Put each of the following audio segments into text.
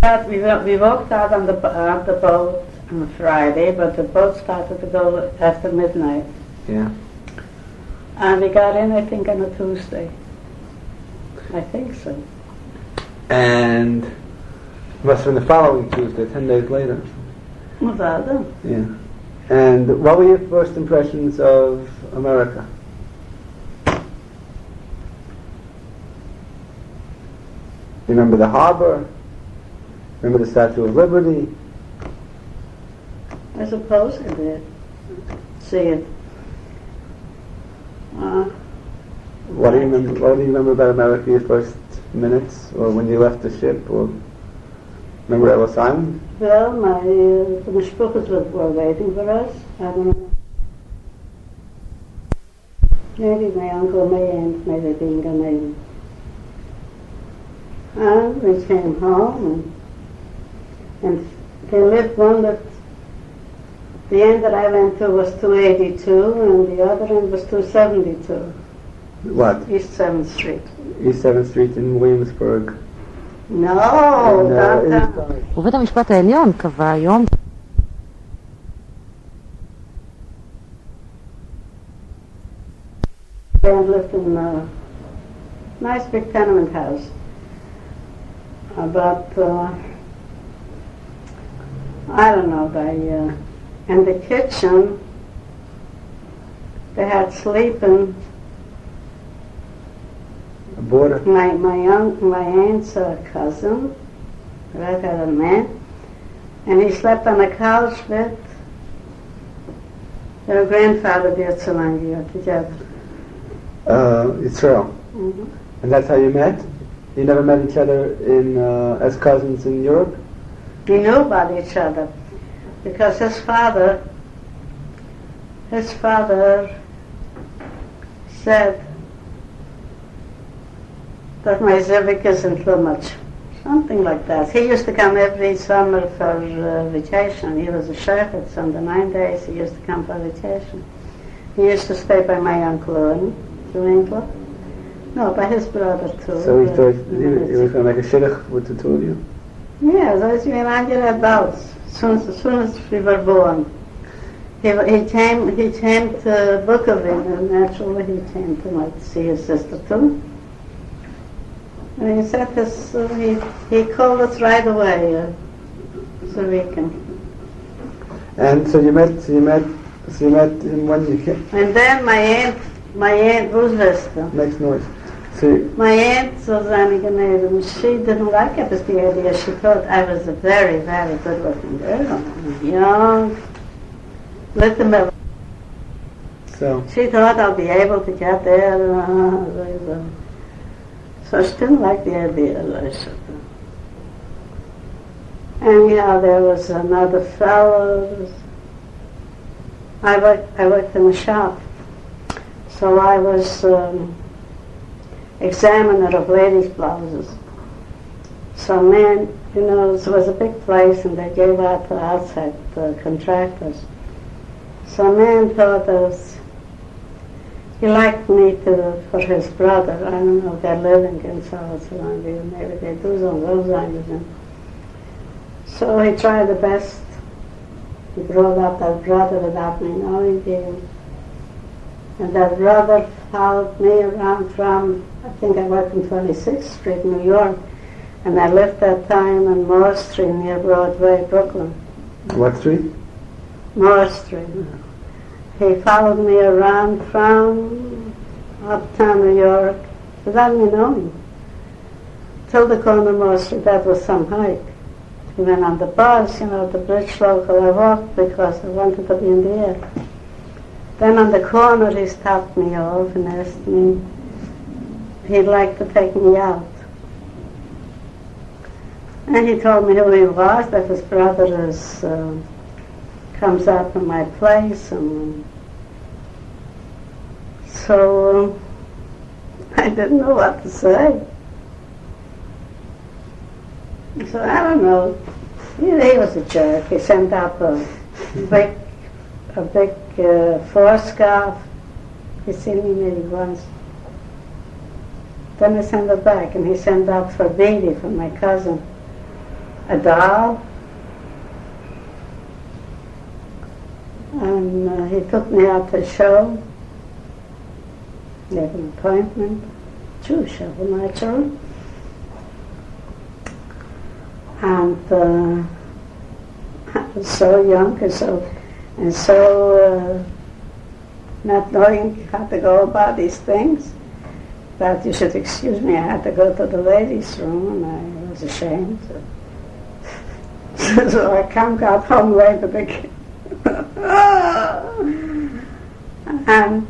We walked out on the boat on Friday, but the boat started to go after midnight. Yeah. And we got in, I think, on a Tuesday. I think so. And it must have been the following Tuesday, 10 days later. Nevada. Yeah. And what were your first impressions of America? You remember the harbor? Remember the Statue of Liberty? I suppose I did see it. What do you remember? What do you remember about America? Your first minutes, or when you left the ship, or remember Ellis Island? Well, the mishpuchas were waiting for us. I don't know. Maybe my uncle, my aunt, maybe being a name. And we came home, and they lived one that the end that I went to was 282, and the other end was 272. What? East 7th Street. East 7th Street in Williamsburg. No, downtown. ובית המשפט העליון קבע היום They lived in a nice big tenement house. But I don't know, in the kitchen they had sleeping A border. my aunt's cousin, right, had a man, and he slept on a couch with their grandfather, YITZCHAK, together. Israel. Mm-hmm. And that's how you met? You never met each other in as cousins in Europe? We knew about each other because his father said that my civic isn't too much. Something like that. He used to come every summer for vacation. He was a shepherd, so on the 9 days he used to come for vacation. He used to stay by my uncle in England. No, by his brother too. So he thought he was going to make a shidduch with the two of you? Yeah, those were adults. As soon as we were born. He came to Bukovina, and naturally he came to see his sister too. And he said he called us right away, so we can. And so you met him when you came? And then my aunt was Vesta. Makes noise. My aunt Susanne Ganeden, she didn't like it as the idea. She thought I was a very, very good looking girl. Young, little. So she thought I'll be able to get there. So she didn't like the idea. Anyhow, there was another fellow. I worked in a shop. So I was examiner of ladies' blouses. So man, it was a big place and they gave out to outside contractors. So man thought he liked me for his brother. I don't know, they're living in South London, maybe they do some those things. So he tried the best. He brought up that brother without me knowing him. And that brother followed me around from, I think I worked in 26th Street, New York, and I lived that time on Moore Street near Broadway, Brooklyn. what street? Moore Street. He followed me around from uptown New York without me knowing. Till the corner of Moore Street, that was some hike. He went on the bus, the bridge local. I walked because I wanted to be in the air. Then on the corner he stopped me off and asked me if he'd like to take me out. And he told me who he was, that his brother comes out from my place. And so I didn't know what to say. So I don't know. He was a jerk. He sent up a big forescarf. He seen me maybe once. Then he sent it back, and he sent out for Beatty, for my cousin. a doll. And he took me out to a show. He had an appointment, Jewish show, naturally. And I was so young and so not knowing how to go about these things, that you should excuse me, I had to go to the ladies' room, and I was ashamed. So I got home late again. And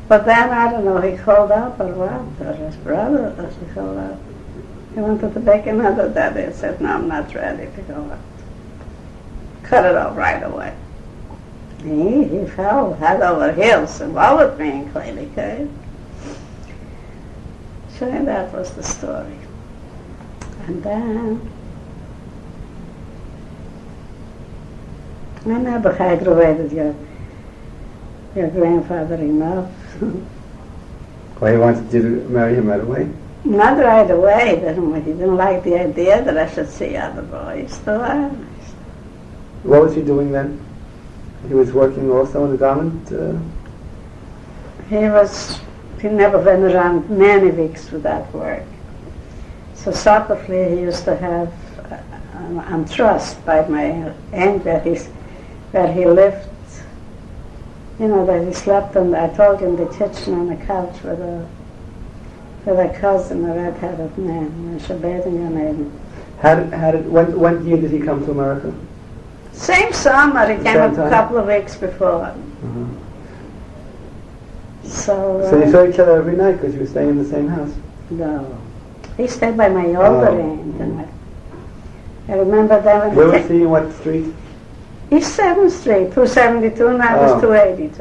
but then, I don't know, he called up or what, or his brother, he called up. He wanted to make another daddy. I said, no, I'm not ready to go out. Cut it off right away. He fell head over heels in love with me in Clay Cave. So that was the story. And then I never aggravated your grandfather enough. Well, he wanted you to marry him right away? Not right away. He didn't like the idea that I should see other boys. So what was he doing then? He was working also in the garment? He never went around many weeks without work. So secretly he used to have on trust by my aunt where he lived. You know, that he slept in, I told him, the kitchen on the couch with a cousin, a red-headed man, When year did he come to America? Same summer, he came a couple of weeks before. Uh-huh. So you saw each other every night because you were staying in the same house? No. He stayed by my older aunt. And I remember that. Where was he? In what street? East 7th Street, 272, and I was 282.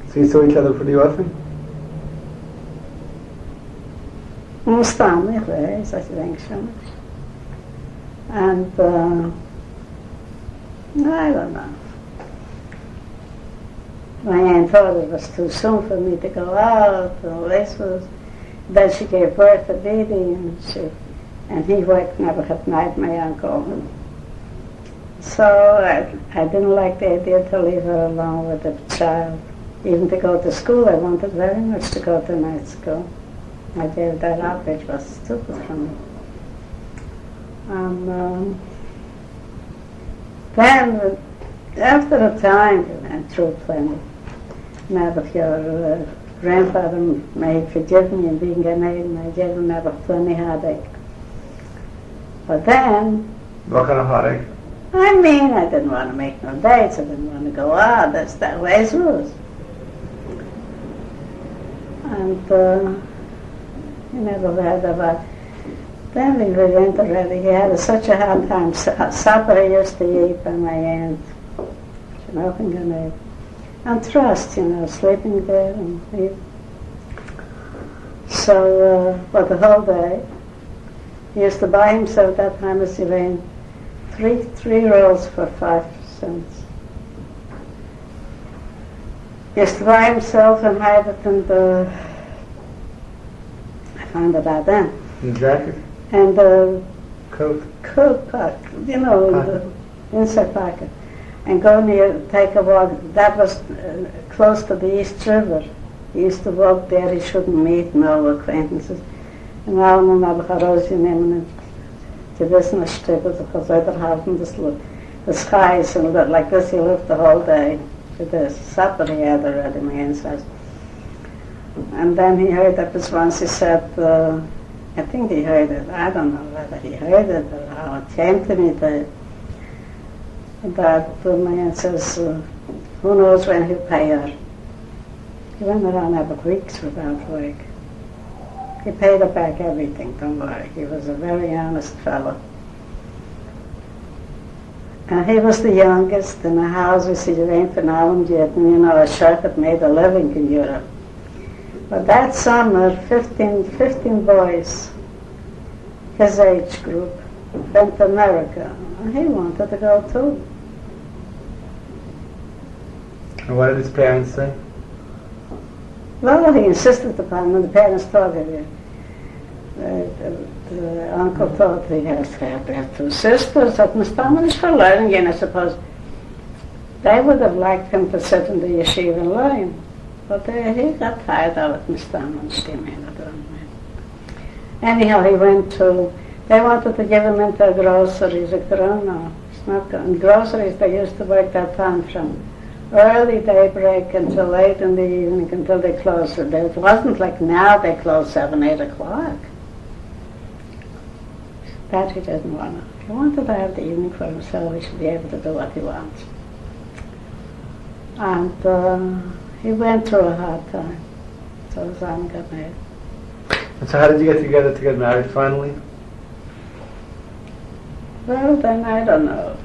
So you saw each other pretty often? Omstandig, I think so. And I don't know. My aunt thought it was too soon for me to go out. Then she gave birth to Didi, and he worked never at night, my uncle. So I didn't like the idea to leave her alone with the child. Even to go to school, I wanted very much to go to night school. I gave that up, which was stupid for me. Then, after a time, we went through plenty. Now that your grandfather may forgive me in being an aide, I gave him never plenty heartache. But then... What kind of heartache? I mean, I didn't want to make no dates, I didn't want to go out, that's that way it was. And he never had about... Then we went already, he had such a hard time. Supper he used to eat by my aunt. Nothing gonna eat. And trust, sleeping there and eat. So, for the whole day, he used to buy himself that time as he went three rolls for 5 cents. He used to buy himself and hide it in the... I found it out then. In the jacket? And the coat pocket, in the inside pocket. And go near, take a walk. That was close to the East River. He used to walk there, he shouldn't meet no acquaintances. And allemaal heb ik herausgenommen Gewissensstücke, because other halten the skies, and like this he lived the whole day. With the supper he had already, my aunt says. And then he heard that was once he said, I think he heard it, I don't know whether he heard it or how it came to me that my aunt says, who knows when he'll pay her. He went around every weeks without work. He paid her back everything, don't worry. He was a very honest fellow. And he was the youngest in the houses he went for now and yet, and a shirt that made a living in Europe. But that summer, 15 boys, his age group, went to America. And he wanted to go too. And what did his parents say? Well, he insisted upon it, and the parents told him, The uncle thought he had 2 sisters that Mustaman is for learning, and I suppose they would have liked him to sit in the yeshiva and learn. But he got tired of it, Mustaman. Anyhow, he went to, they wanted to give him into groceries. I don't know. It's not good. In groceries, they used to work that time from early daybreak until late in the evening, until they closed. It wasn't like now they close 7, 8 o'clock. That he didn't want to. He wanted to have the evening for himself. He should be able to do what he wants. And he went through a hard time. So Zan got married. And so how did you get together to get married finally? Well, then I don't know.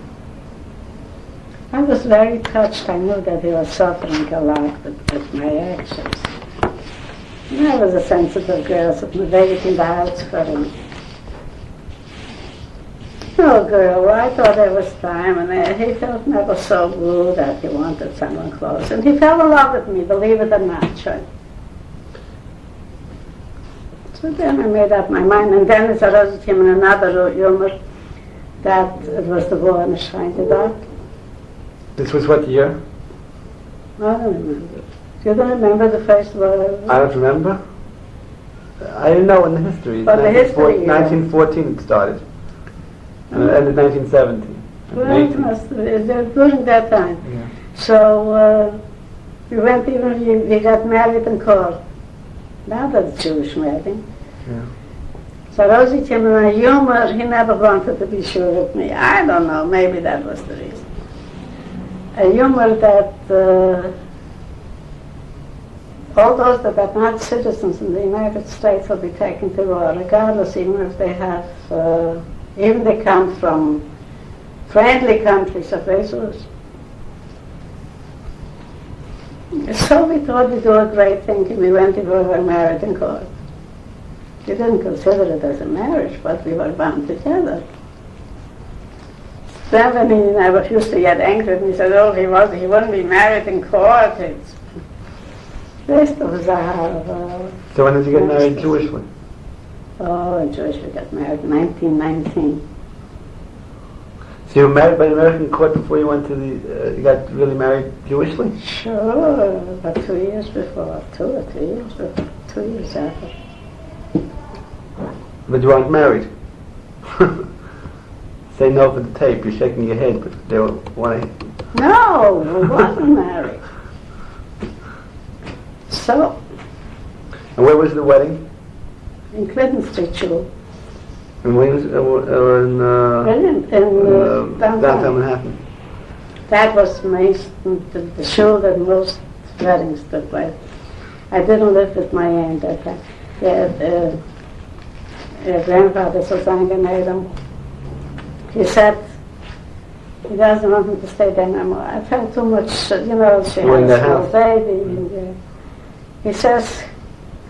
I was very touched. I knew that he was suffering a lot with my actions. And I was a sensitive girl, so I waited in the house for him. Oh, girl, I thought there was time, and he felt never so good that he wanted someone close. And he fell in love with me, believe it or not, sure. So then I made up my mind, and then it arose him in another humor that it was the war in the Shrine to God. This was what year? I don't remember. You don't remember the first war? I don't remember. I didn't know in the history. But the history, 1914 it started. And it ended 1917. Well, it must have been during that time. Yeah. So we went even, we got married in court. Now that's Jewish wedding. Yeah. So Rosie came in a humor, he never wanted to be sure of me. I don't know, maybe that was the reason. A humor that all those that are not citizens in the United States will be taken to war, regardless even if they have, even they come from friendly countries of resource. So we thought we'd do a great thing, and we went and we were married in court. We didn't consider it as a marriage, but we were bound together. Then when he never used to get angry, and he said, oh, he wouldn't be married in court. This was So when did you get married Jewishly? Oh, in Jewish we got married in 1919. So you were married by the American court before you went to the, you got really married Jewishly? Sure, about 2 years before, 2 or 3 years before, 2 years after. But you weren't married? Say no for the tape, you're shaking your head, but they want to... No, we wasn't married. So, And where was the wedding? in Clinton Street, Shul. In Williams, or in downtown Manhattan? That was the shul that most weddings took place. I didn't live with my aunt at that time. Grandfather Susanne, he said he doesn't want me to stay there no more. I felt too much, she had a small baby. And, he says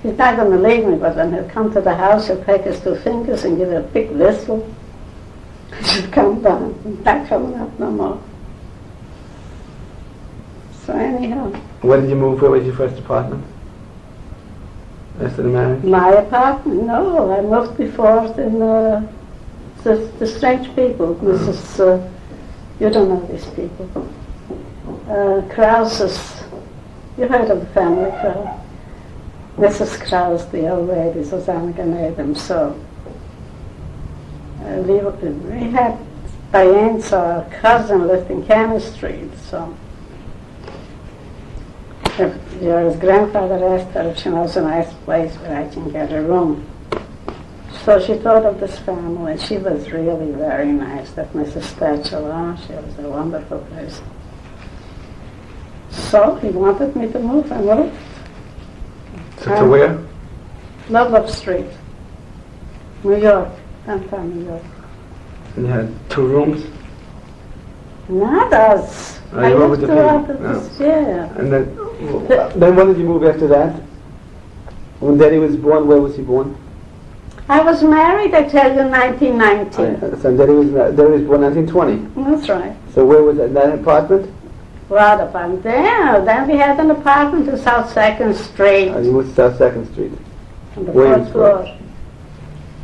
he's not going to leave me, but when he'll come to the house, he'll take his 2 fingers and give a big whistle. He should come down. He's not coming up no more. So anyhow. When did you move? Where was your first apartment? After the marriage? My apartment? No, I moved before in the strange people. Mrs. You don't know these people. Krause's. You heard of the family Krause? Mrs. Krause, the old lady, Susanne Ganedem. So we had by aunts or cousin lived in Cannon Street. So your grandfather asked her if she knows a nice place where I can get a room. So she thought of this family, and she was really very nice, that Mrs. Thatcher. Oh, she was a wonderful person. So he wanted me to move. I moved. So to where? Lovelock Street, New York, downtown New York. And you had 2 rooms? Not us. Oh, I you moved lived with the throughout people? this, yeah. And then when did you move after that? When Daddy was born, where was he born? I was married, I tell you, in 1919. So Daddy was born 1920? That's right. So where was that apartment? What apartment? There. Then we had an apartment in South 2nd Street. You moved to South 2nd Street. On the Williamsburg. 4th floor.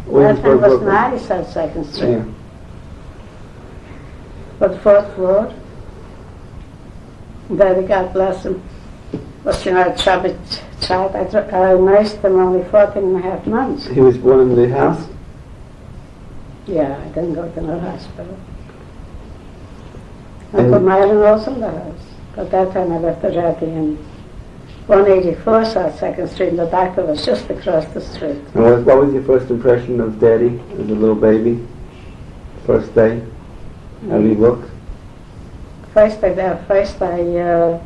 That time Williamsburg, was Brooklyn. nice at 2nd Street. Yeah. But 4th floor, Daddy, God bless him, was, you know, a chubby child. I nursed him only 14 and a half months. He was born in the house? Yeah, I didn't go to no hospital. And- Uncle Myron was in the house. At that time I left already in 184 South 2nd Street, and the doctor was just across the street. And what was your first impression of Daddy as a little baby? First day? How did he look? First I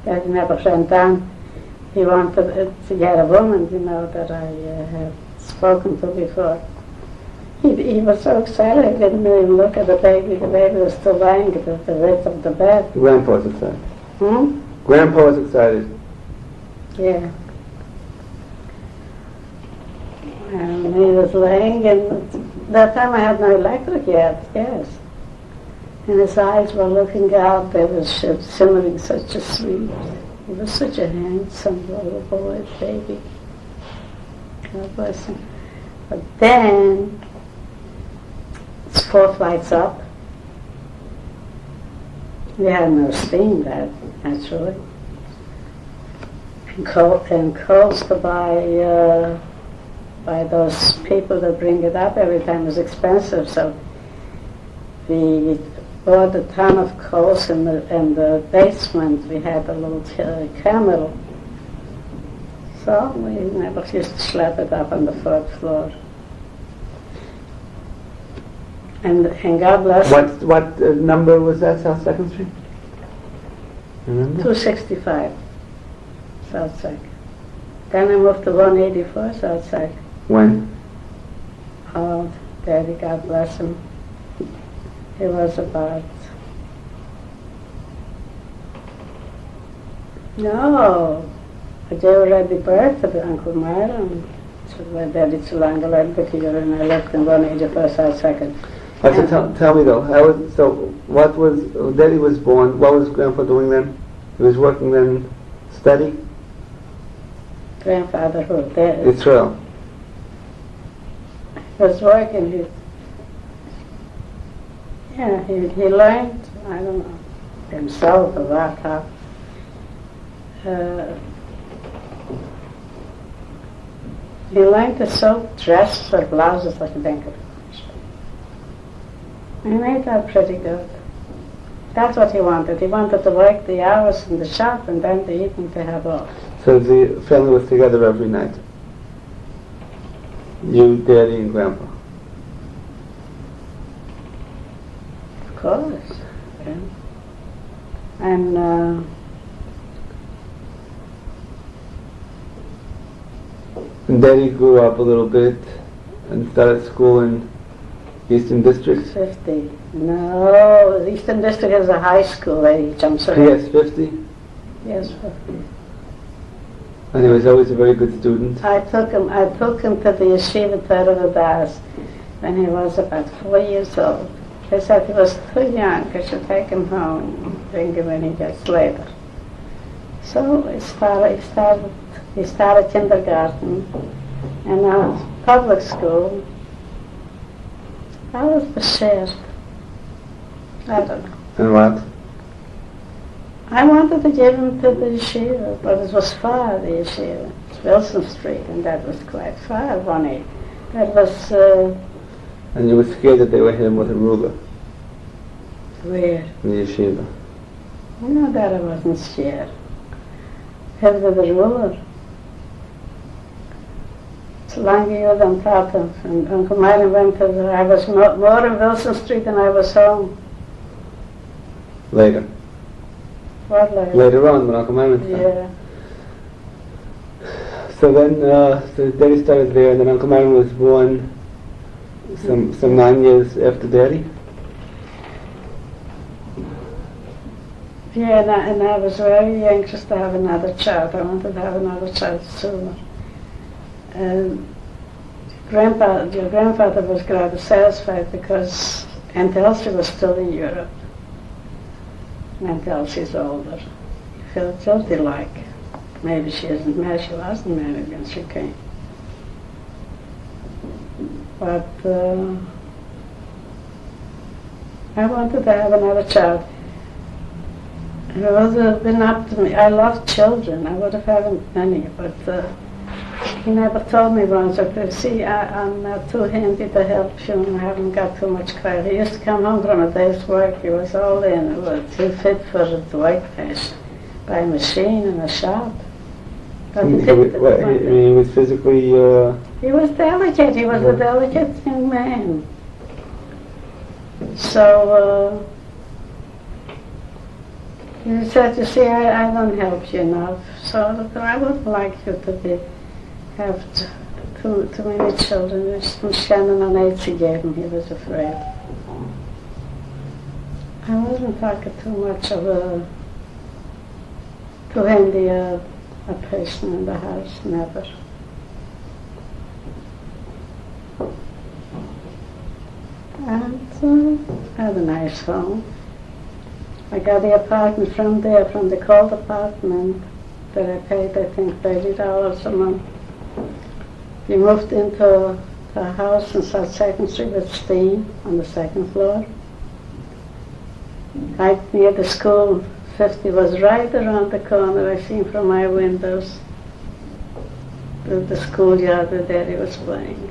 Daddy never went down. He wanted to get a woman, you know, that I had spoken to before. He was so excited he didn't even look at the baby. The baby was still lying at the width of the bed. Grandpa was excited. Hmm? Grandpa was excited. Yeah. And he was laying, and that time I had no electric yet, yes. And his eyes were looking out, they were simmering such a sweet. He was such a handsome little boy, baby. God bless him. But then, it's 4 flights up. We had no steam there, naturally. And coals to buy those people that bring it up every time is expensive, so we bought a ton of coals in the basement. We had a little camel, so we never used to schlep it up on the 4th floor. And God bless him. What number was that, South 2nd Street? Remember? 265 South 2nd. Then I moved to 184 South 2nd. When? Oh, Daddy, God bless him. He was about... No, I already birthed with Uncle Myron. So my daddy too long already here, and I left in 184 South 2nd. So tell me though, what was, Daddy was born, what was Grandpa doing then? He was working then, steady? Grandfather who did. Yisrael. He was working, he learned, I don't know, himself a lot how. He learned to sew dresses or blouses like a banker. He made that pretty good. That's what he wanted. He wanted to work the hours in the shop and then the evening to have off. So the family was together every night? You, Daddy, and Grandpa? Of course. Yeah. And And Daddy grew up a little bit and started school in Eastern District? 50. No, the Eastern District is a high school age, I'm sorry. Yes, 50? Yes, 50. And he was always a very good student? I took him to the yeshiva Torah Das when he was about 4 years old. They said he was too young, I should take him home and bring him when he gets later. So he started kindergarten and public school. I was beschert. I don't know. And what? I wanted to give him to the yeshiva, but it was far, the yeshiva. It's Wilson Street, and that was quite far, Ronnie. That was And you were scared that they would hit him with a ruler weird. in the yeshiva? You know that I wasn't scared. Hit with a ruler. It's longer than Tata. And Uncle Myron went to I was more in Wilson Street than I was home. Later. What later? Later on, when Uncle Myron started. Yeah. So then, so Daddy started there, and then Uncle Myron was born some 9 years after Daddy? Yeah, and I was very anxious to have another child. I wanted to have another child sooner. And your grandfather was rather satisfied because Aunt Elsie was still in Europe. Aunt Elsie's older. He felt guilty like. Maybe she wasn't married when she came. But I wanted to have another child. It would have been up to me. I love children. I would have had many, but he never told me once. Okay, see, I'm not too handy to help you, and I haven't got too much credit. He used to come home from a day's work. He was all in. He was too fit for the white patch by a machine in a shop. But He was physically... he was delicate. He was a delicate young man. So he said, you see, I don't help you enough. So I wouldn't like you to have too many children. Shannon on AIDS he gave him. He was afraid. I wasn't talking too much of too handy a person in the house, never. And I had a nice home. I got the apartment from the cold apartment that I paid, I think, $30 a month. We moved into a house in South 2nd Street with steam on the 2nd floor. Right near the school. 50 was right around the corner. I seen from my windows the schoolyard where Daddy was playing.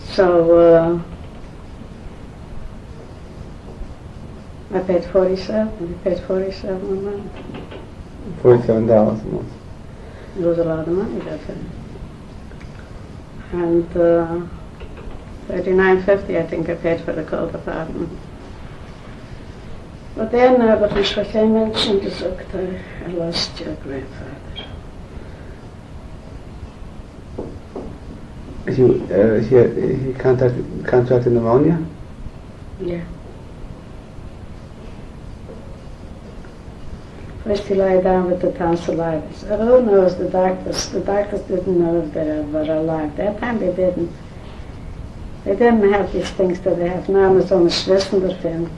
So I paid 47. We paid 47 a month. $47 a month. It was a lot of money that time. And $39.50 I think I paid for the cold apartment. But then, but what I mentioned is that I lost your grandfather. He contracted pneumonia? Yeah. First he lay down with the tonsillitis. Who knows, the doctors didn't know if they were alive. That time they didn't. They didn't have these things that they have now, so much wissen davon.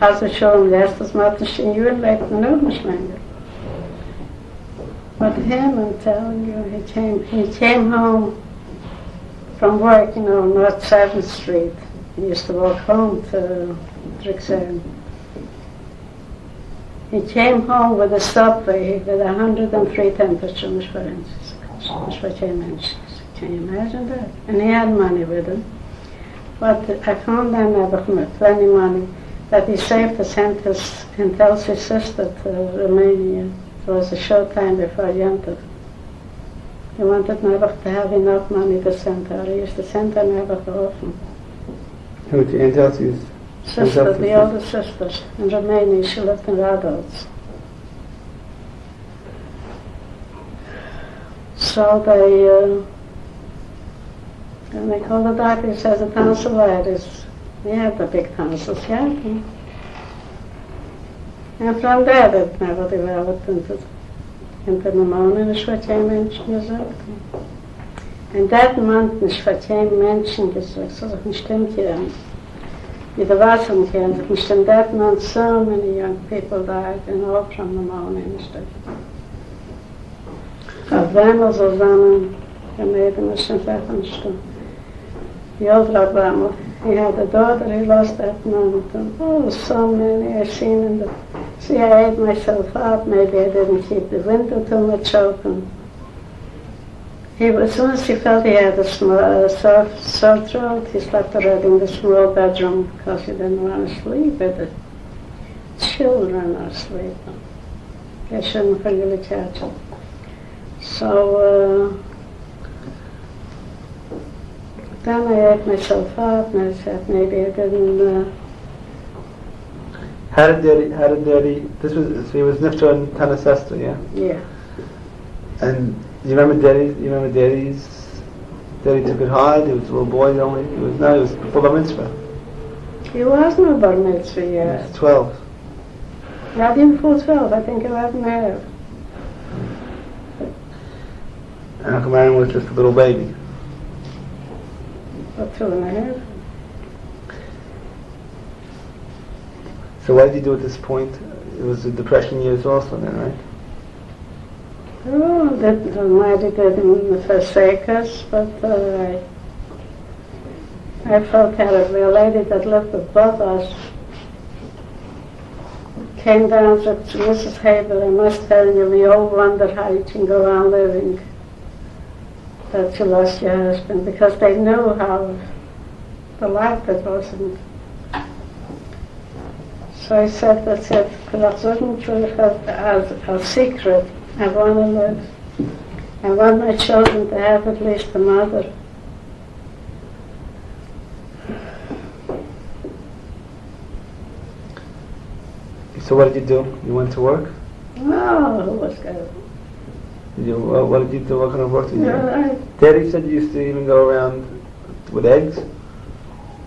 Also schon letztes Mal in Juden lebt man auch nicht länger. But him, I'm telling you, he came home from work, North 7th Street. He used to walk home to Drixel. He came home with a subway with 103 temperature, nicht for CHAIM. Can you imagine that? And he had money with him. But I found out with plenty money that he saved to send and tells his sister to Romania. It was a short time before Yontif. He wanted never to have enough money to send her. He used to send her never often. Who's Aunt Elsie's Sister, the older sister in Romania. She lived in Radovs. So and they called the doctor. He says the tonsillitis. He had the big tonsils, yeah. And from there, it never developed into pneumonia, nicht for CHAIM gesagt. And that month, nicht for CHAIM gesagt, so nicht stimmt hier. With the Wasser cancer, nicht in that month, so many young people died, and all from pneumonia. Auf einmal zusammen, gemeden, nicht in Sachen. The older Obama, he had a daughter, he lost that month, and so many I've seen in the... See, I ate myself up, maybe I didn't keep the window too much open. As soon as he felt he had a sore throat, he slept already in the small bedroom because he didn't want to sleep with the children are sleeping. They shouldn't really catch it. So, then I ate myself up and I said maybe I didn't... How did Daddy, so he was Nifter and Tanasesta, yeah? Yeah. And you remember Daddy took it hard, he was a little boy only, he was full of mitzvah. He was no bar mitzvah yet. He was 12. Not even full 12, I think 11 and a half. And Uncle Marion was just a little baby. Or 2 and a half. So what did he do at this point? It was the Depression years also then, right? Oh, that Almighty didn't forsake us, but I felt terribly. A lady that lived above us came down to Mrs. Haber. I must tell you, we all wondered how you can go on living, that you lost your husband, because they knew how the life that wasn't. So I said, that's it, because I wasn't true as secret. I want to live. I want my children to have at least a mother. So what did you do? You went to work? Oh, who was good? What did you do? What kind of work did you do? Yeah, Daddy said you used to even go around with eggs?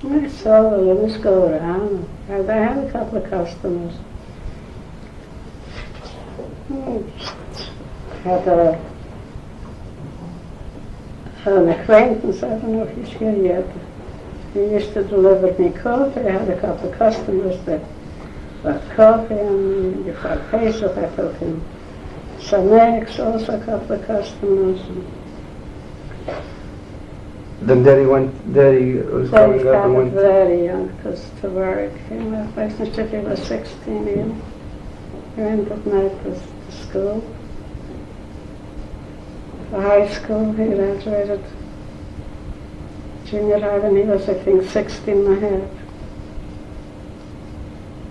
I saw the others go around. I had a couple of customers. Had an acquaintance, I don't know if he's here yet. He used to deliver me coffee. I had a couple of customers that bought coffee, and before Pesach I took him some eggs, also a couple of customers. Then Daddy was Daddy growing up and started went... very young to work. He went since he was 16 years. He went at night to school. For high school, he graduated junior high when he was, I think, 16 and a half.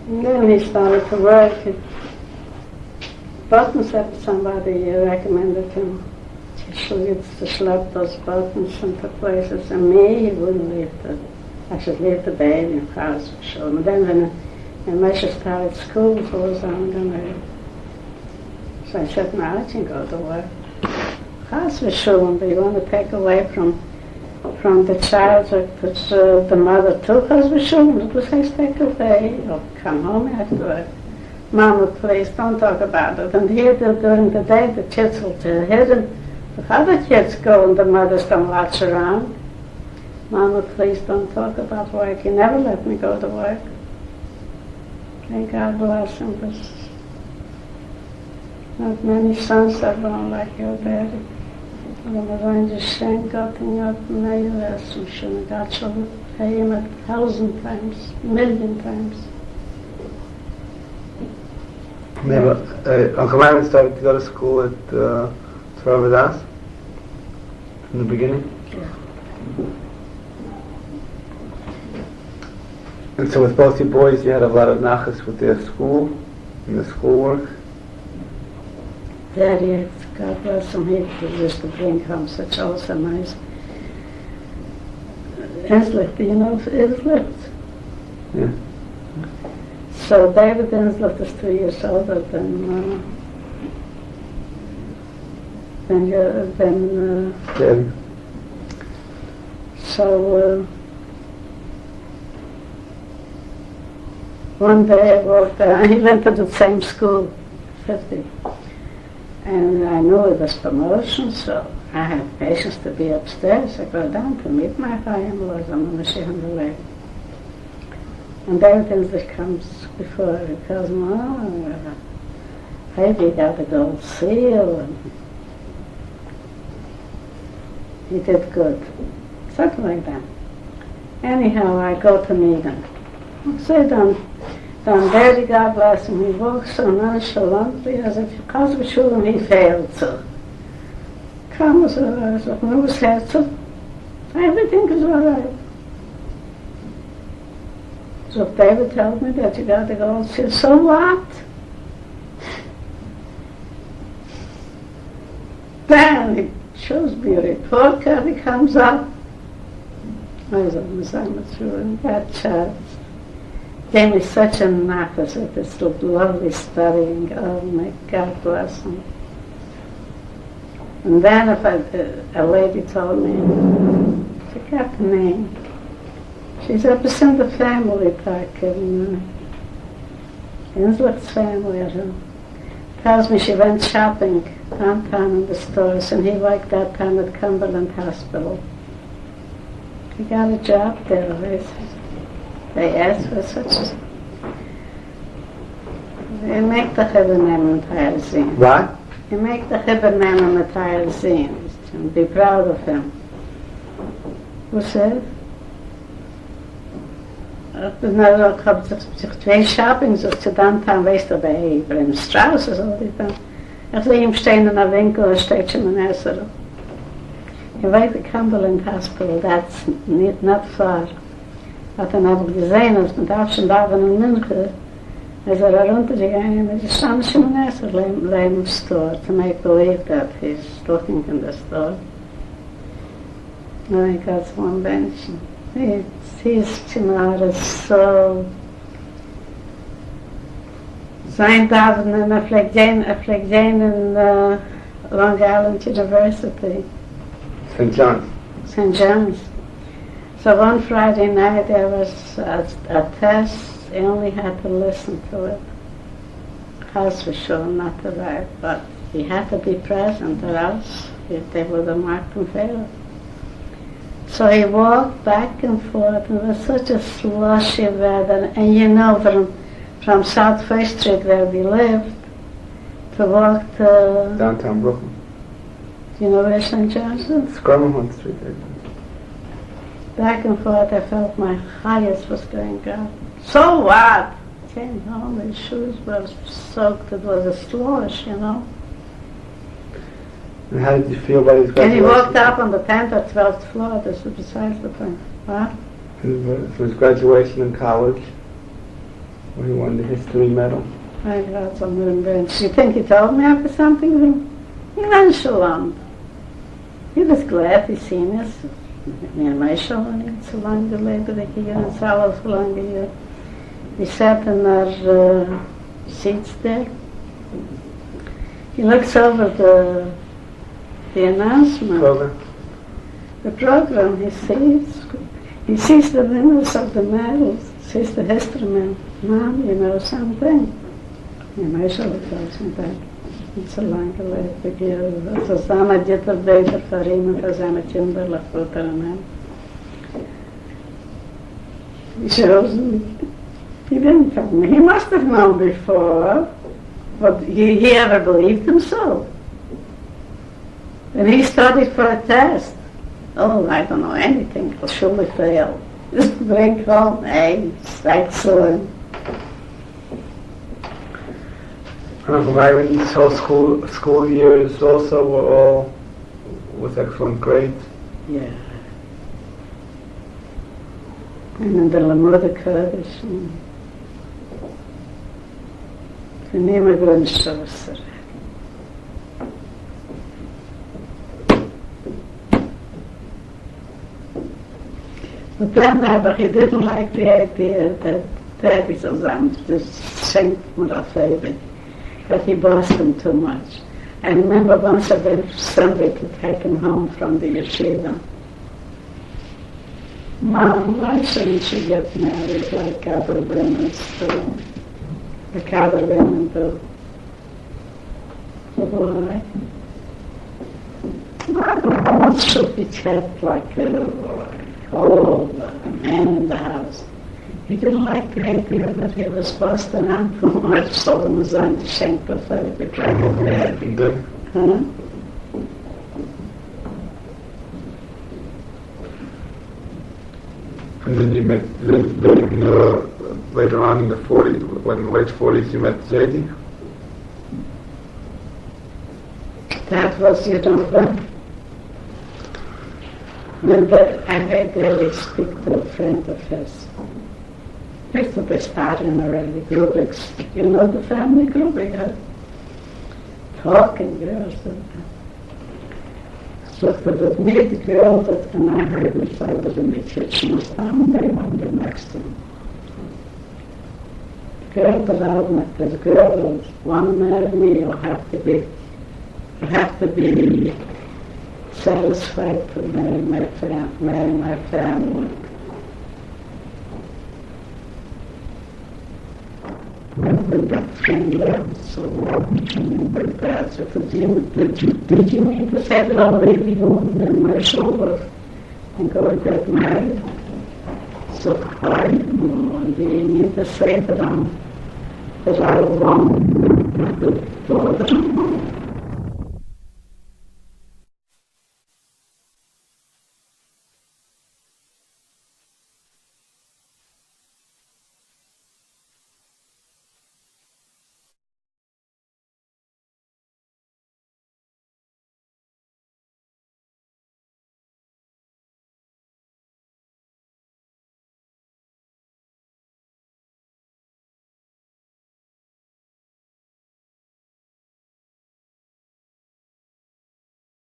And then he started to work. Buttons that somebody recommended him to schlep those buttons into places. And me, he wouldn't leave I should leave the baby in house for sure. And then when Mesha started school, so was I'm gonna. So I said, no, I can go to work. House for sure, but you want to take away from the child, the mother too. House for sure, it was I take away. Or come home after work. Mama, please don't talk about it. And here during the day, the kids will be hidden. If other kids go and the mothers don't watch around, Mama, please don't talk about work. He never let me go to work. Thank God bless him. There's not many sons that don't like your daddy. Wenn rein geschenkt Gott in your neighbors, and schon God shall pay him 1,000 times, 1,000,000 times. Uncle Myron started to go to school at Sarva Das in the beginning? Yeah. And so with both your boys, you had a lot of nachas with their school and the schoolwork? Daddy, God bless him, he used to bring home such also nice Inslicht, you know Inslicht? Yeah. So David Inslicht is 2 years older than Daddy. So one day I walked down, he went to the same school, 50. And I knew it was promotion, so I had patience to be upstairs. I go down to meet my in-laws on the Mashiach on the way. And David that comes before, he tells me, oh, Heidi got a gold seal, and he did good. Something like that. Anyhow, I go to meet him. So dann Daddy, God bless him, he walks so nonchalantly as if because of Shulam he failed to. Come as a news headset, everything is all right. So David told me that you got to go and see, so what? Then he shows me a report card, he comes up. I was on the cemetery, and that child gave me such a nachas with this lovely studying. Oh my God bless him. And then a lady told me, I forgot the name. She's representing the family back in Inslicht's family. Tells me she went shopping downtown in the stores, and he worked that time at Cumberland Hospital. He got a job there. They asked for such a... They make the heaven and entire scene. What? You make the Haber man a material scene and be proud of him. Who said? Ich habe sich zwei Shopping so zu Downtown, weißt du, bei Bremen Straße, so die dann. Ich sehe ihm stehen in der Winkel, da steht schon ein Esser. Ich weiß, the Cumberland Hospital, that's not far. Hat dann aber gesehen, als man darf schon da in München, is runtergegangen and there's some Shimoness lame store to make believe that he's looking in the store. And he got one bench. His Shimoness is so sein Daven and a flag Jane in Long Island University. St. John's. St. John's. So one Friday night there was a test. I only had to listen to it. House was sure not to write, but he had to be present or else they would have marked him failed. So he walked back and forth, and it was such a slushy weather. And you know, from South First Street where we lived, to walk to... Downtown Brooklyn. Do you know where St. John's is? Squirmahorn Street. Back and forth, I felt my highest was going up. So what? Came home, his shoes were soaked, it was a slush, you know. And how did you feel about his graduation? And he walked up on the 10th or 12th floor, this is besides the point. What? For his graduation in college, where he won the history medal. I got some remembrance. You think he told me after something? He went so long. He was glad he seen us. Me and my show, and so long gelebt, that he and Salo so long here. We sat in our seats there. He looks over the announcement. Program. The program he sees the winners of the medals, sees the history man. Mom, you know something? And my show tells me that. It's so long gelebt here. So some I did the better for him and for some Timberlake photo and him. He shows me. He didn't tell me. He must have known before, but he ever believed himself. And he studied for a test. Oh, I don't know anything. I'll surely fail. Just bring home A's. Excellent. Myron's whole school years also were all with excellent grades. Yeah. And in the Lamota Kurdish. An immigrant sorcerer. But then he didn't like the idea that Daddy sometimes just shanked me a favor. But he bossed him too much. I remember once I went Sunday to take him home from the yeshiva. Mom, why shouldn't she get married like other women do? Like other women do. Why? One should be kept like a old man in the house. He didn't like the idea that he was busting out too much, so he was on the shank before he could try to bed. Good. Huh? And then you met, later on in the 40s, when in the late 40s you met Zadie? That was, you know, when I heard Daddy speak to a friend of his. I used to be starting already, Grubiks. You know the family Grubik, huh? Talking girls. So for the maid girl that and I heard which I was in the kitchen, was down there on the next to me. The girl that I met, this girl was one marry me, you'll have to be satisfied to marry my family. That friend left, so with that, so did you mean to say that I'll leave you on my shoulder and go and get married? So I do you mean to say that I belong with the